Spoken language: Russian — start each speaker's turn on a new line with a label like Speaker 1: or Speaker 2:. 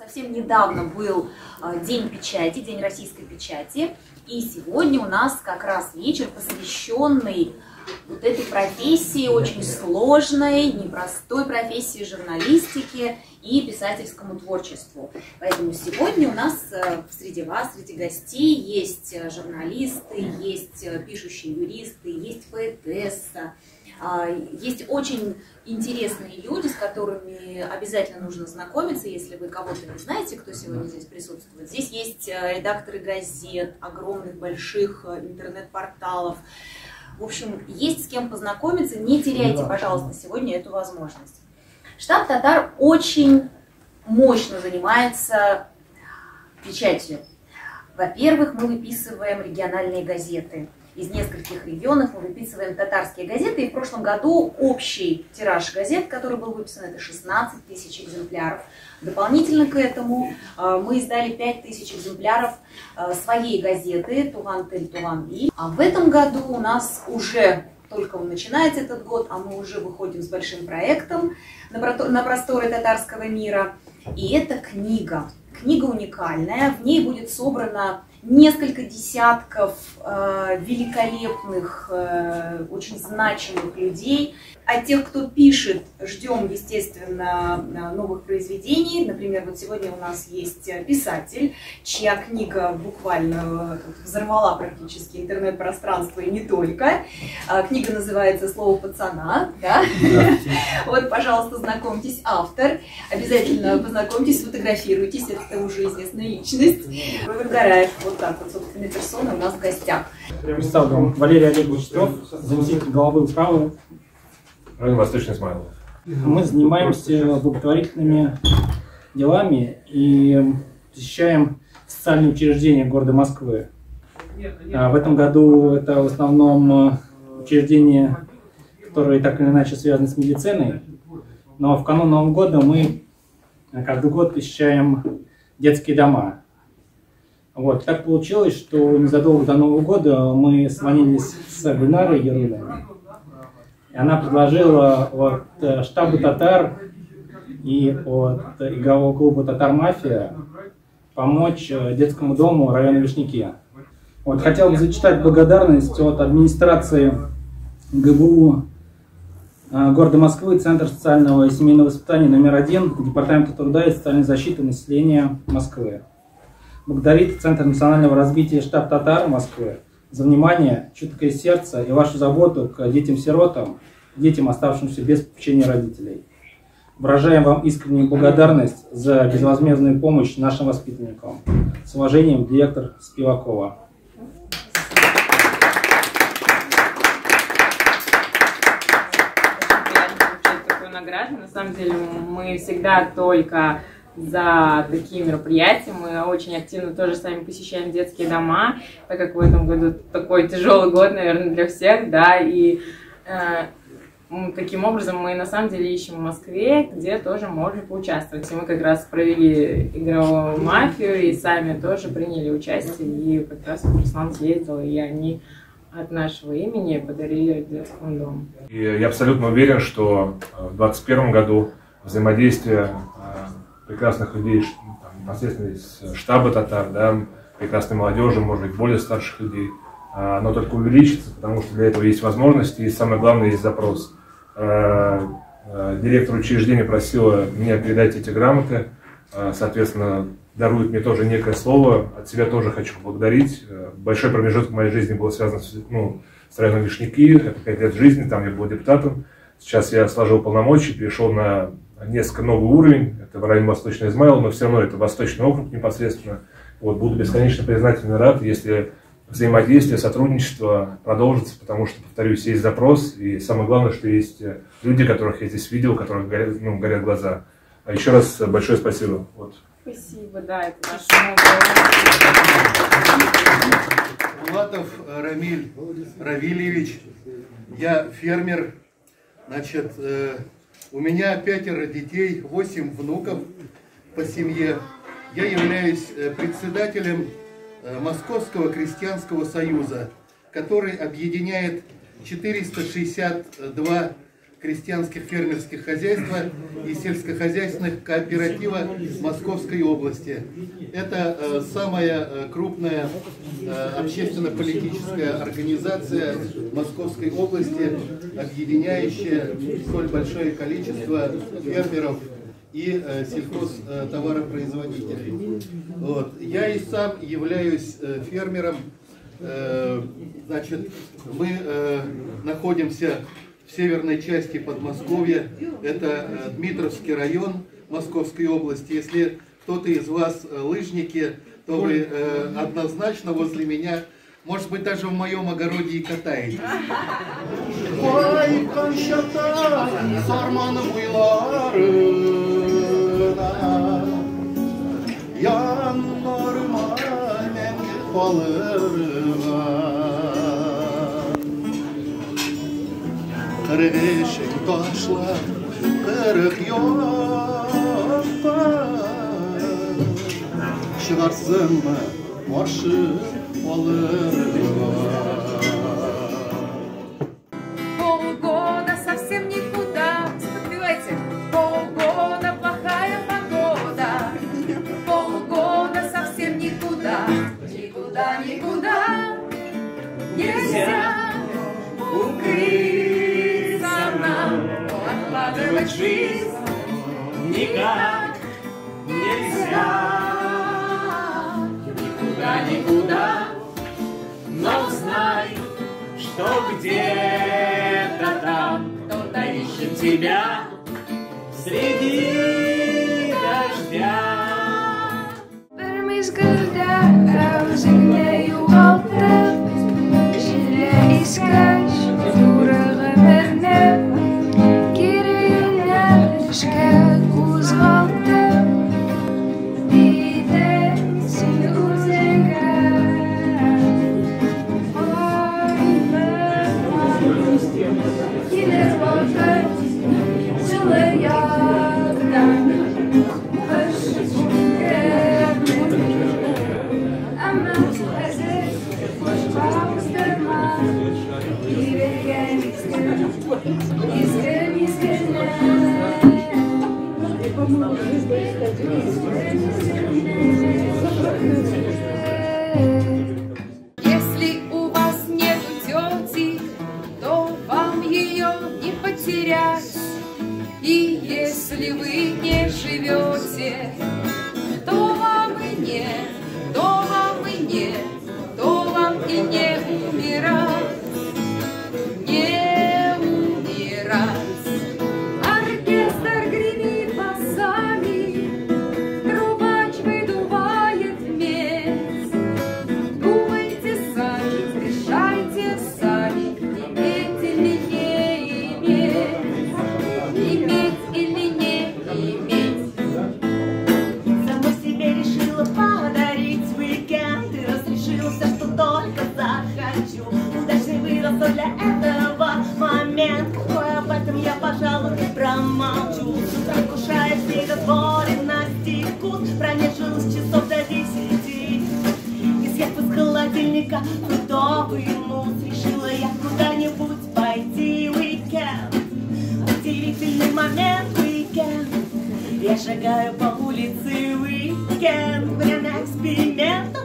Speaker 1: Совсем недавно был День печати, День российской печати, и сегодня у нас как раз вечер, посвященный вот этой профессии, очень сложной, непростой профессии журналистики и писательскому творчеству. Поэтому сегодня у нас среди вас, среди гостей есть журналисты, есть пишущие юристы, есть поэтесса, есть очень интересные люди, с которыми обязательно нужно знакомиться, если вы кого-то не знаете, кто сегодня здесь присутствует. Здесь есть редакторы газет, огромных, больших интернет-порталов. В общем, есть с кем познакомиться, не теряйте, пожалуйста, сегодня эту возможность. Штаб Татар очень мощно занимается печатью. Во-первых, мы выписываем региональные газеты. Из нескольких регионов мы выписываем татарские газеты. И в прошлом году общий тираж газет, который был выписан, это 16 тысяч экземпляров. Дополнительно к этому мы издали 5 тысяч экземпляров своей газеты «Туган-тель-Туган-и». А в этом году у нас уже, только начинается этот год, а мы уже выходим с большим проектом на просторы татарского мира. И это книга. Книга уникальная. В ней будет собрано несколько десятков великолепных, очень значимых людей. От тех, кто пишет, ждем, естественно, новых произведений. Например, вот сегодня у нас есть писатель, чья книга буквально взорвала практически интернет-пространство и не только. Книга называется «Слово пацана». Да? Вот, пожалуйста, знакомьтесь, автор. Обязательно познакомьтесь, сфотографируйтесь, это уже известная личность. Роберт Гараев, вот так вот, собственной персоной у нас в гостях.
Speaker 2: Представлю вам Валерий Олегович Титов, заместитель главы управы.
Speaker 3: Район Восточный Измайлов.
Speaker 2: Мы занимаемся благотворительными делами и посещаем социальные учреждения города Москвы. В этом году это в основном учреждения, которые так или иначе связаны с медициной. Но в канун Нового года мы каждый год посещаем детские дома. Вот. Так получилось, что незадолго до Нового года мы созвонились с Гульнарой Ярулиной. И она предложила от штаба «Татар» и от игрового клуба «Татар-Мафия» помочь детскому дому района Вишняки. Вот, хотел бы зачитать благодарность от администрации ГБУ города Москвы, Центр социального и семейного воспитания №1, Департамента труда и социальной защиты населения Москвы. Благодарит Центр национального развития штаб «Татар» Москвы за внимание, чуткое сердце и вашу заботу к детям-сиротам, детям, оставшимся без попечения родителей. Выражаем вам искреннюю благодарность за безвозмездную помощь нашим воспитанникам. С уважением, директор Спивакова.
Speaker 4: Такую награду. На самом деле мы всегда только за такие мероприятия. Мы очень активно тоже сами посещаем детские дома, так как в этом году такой тяжелый год, наверное, для всех, да, и таким образом мы на самом деле ищем в Москве, где тоже можно поучаствовать. И мы как раз провели игровую мафию и сами тоже приняли участие, и как раз Руслан съездил, и они от нашего имени подарили детскому дому.
Speaker 3: И я абсолютно уверен, что в 2021 году взаимодействие прекрасных людей, непосредственно из штаба «Татар», да, прекрасной молодежи, может быть, более старших людей, оно только увеличится, потому что для этого есть возможности и, самое главное, есть запрос. Директор учреждения просила меня передать эти грамоты, соответственно, дарует мне тоже некое слово. От себя тоже хочу поблагодарить. Большой промежуток в моей жизни был связан с районом Вишняки, это 5 лет жизни, там я был депутатом. Сейчас я сложил полномочия, перешел на несколько новый уровень, это в районе Восточный Измайлов, но все равно это Восточный округ непосредственно. Вот, буду бесконечно признателен и рад, если взаимодействие, сотрудничество продолжится, потому что, повторюсь, есть запрос, и самое главное, что есть люди, которых я здесь видел, у которых горят глаза. А еще раз большое спасибо. Вот.
Speaker 4: Спасибо, да, это наш
Speaker 5: Булатов Рамиль Равильевич, я фермер, значит, у меня 5 детей, 8 внуков по семье. Я являюсь председателем Московского крестьянского союза, который объединяет 462 крестьянских фермерских хозяйств и сельскохозяйственных кооператива Московской области. Это самая крупная общественно-политическая организация Московской области, объединяющая столь большое количество фермеров и сельхозтоваропроизводителей. Вот. Я и сам являюсь фермером. Значит, мы находимся в северной части Подмосковья. Это Дмитровский район Московской области. Если кто-то из вас лыжники, то вы однозначно возле меня, может быть, даже в моем огороде и катаетесь.
Speaker 6: Kırık eşik taşlar, kırık yolda çıkarsın mı marşı alırma.
Speaker 7: Полгода совсем никуда, подпевайте. Полгода плохая погода, полгода совсем никуда, никуда, никуда нельзя укрыться нам, откладывать жизнь никак нельзя. Никуда, никуда, но знай, что где-то там кто-то ищет тебя среди дождя.
Speaker 8: Bir mezgilde özünde yo'qoltib, jile iskach yurag'imni geri yo'nalishga qo'zg'oltib, deydi sen o'zingga. Kelir vaqt жылы yozdan qishga, ammo hozir boshqalarga yuragim
Speaker 7: Если у вас нет тети, то вам ее не потерять. И если вы не живете, то вам и нет, то вам и нет, то вам и не умирать, не умирать. Оркестр гремит басами, трубач выдувает медь. Думайте сами, решайте сами, иметь или не иметь, иметь или не иметь.
Speaker 9: Самой себе решила подарить уикенд и разрешила все, что только захочу. Удачный вырос для этого момент, какой об этом я, пожалуй, промолчу. С утра вкушая все дозволенности вкус, пронежилось часов до 10. Изъяв из холодильника фруктовый мусс, решила я куда-нибудь пойти уикенд. Удивительный момент уикенд. Я шагаю по улице уикенд, время экспериментов.